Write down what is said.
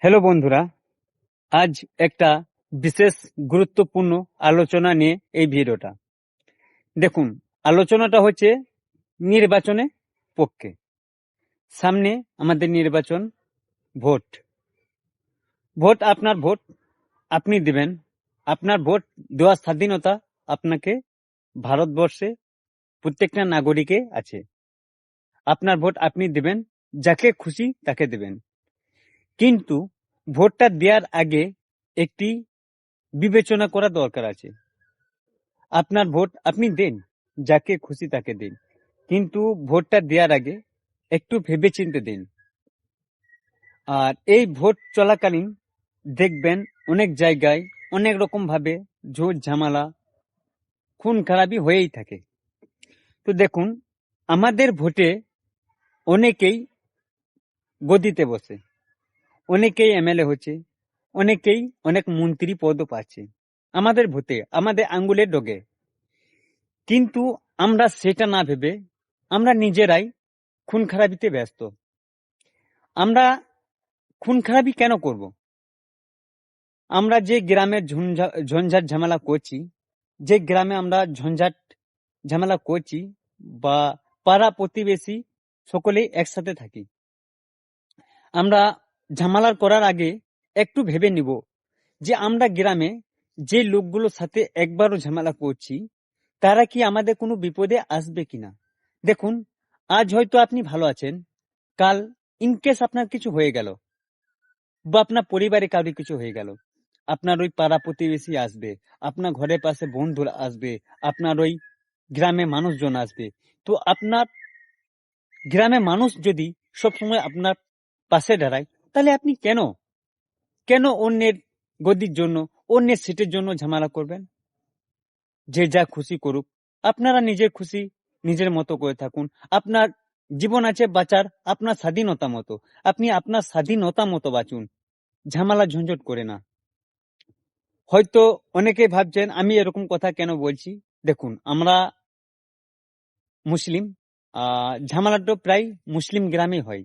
Hello বন্ধুরা, আজ একটা বিশেষ গুরুত্বপূর্ণ আলোচনা নিয়ে এই ভিডিওটা। দেখুন, আলোচনাটা হচ্ছে নির্বাচনের পক্ষে। সামনে আমাদের নির্বাচন, ভোট। ভোট আপনার ভোট, আপনি দিবেন। আপনার ভোট দেওয়ার স্বাধীনতা আপনাকে ভারতবর্ষে প্রত্যেকটা নাগরিকে আছে। আপনার ভোট আপনি দিবেন, যাকে খুশি তাকে দিবেন। কিন্তু ভোটটা দেওয়ার আগে একটি বিবেচনা করা দরকার আছে। আপনার ভোট আপনি দেন, যাকে খুশি তাকে দিন, কিন্তু ভোটটা দেওয়ার আগে একটু ভেবেচিন্তে দিন। আর এই ভোট চলাকালীন দেখবেন অনেক জায়গায় অনেক রকম ভাবে ঝোট ঝামেলা খুন খারাপি হয়েই থাকে। তো দেখুন, আমাদের ভোটে অনেকেই গদিতে বসে, অনেকেই এমএলএ হচ্ছে, অনেকেই অনেক মন্ত্রী পদও পাচ্ছে আমাদের ভোটে, আমাদের আঙ্গুলের ডগে। কিন্তু আমরা সেটা না ভেবে আমরা নিজেরাই খুন খারাপিতে ব্যস্ত। আমরা খুন খারাপি কেন করব? আমরা যে গ্রামের ঝঞ্ঝাট ঝামেলা করছি, যে গ্রামে আমরা ঝঞ্ঝাট ঝামেলা করছি, বা পাড়া প্রতিবেশী সকলেই একসাথে থাকি, আমরা ঝামেলা করার আগে একটু ভেবে নিব যে আমরা গ্রামে যে লোকগুলোর সাথে একবারও ঝামেলা করছি, তারা কি আমাদের কোনো বিপদে আসবে কিনা। দেখুন, আজ হয়তো আপনি ভালো আছেন, কাল ইনকেস আপনার কিছু হয়ে গেল, বা আপনার পরিবারে কাউরি কিছু হয়ে গেল, আপনার ওই পাড়া প্রতিবেশী আসবে, আপনার ঘরের পাশে বন্ধুরা আসবে, আপনার ওই গ্রামে মানুষজন আসবে। তো আপনার গ্রামে মানুষ যদি সবসময় আপনার পাশে দাঁড়ায়, তাহলে আপনি কেন কেন অন্যের গদির জন্য, অন্যের সিটের জন্য ঝামেলা করবেন? যে যা খুশি করুক, আপনারা নিজের খুশি নিজের মতো করে থাকুন। আপনার জীবন আছে বাঁচার আপনার স্বাধীনতা মতো, আপনি আপনার স্বাধীনতা মতো বাঁচুন, ঝামেলা ঝঞ্ঝট করে না। হয়তো অনেকে ভাবছেন আমি এরকম কথা কেন বলছি। দেখুন, আমরা মুসলিম, ঝামেলাটা প্রায় মুসলিম গ্রামে হয়।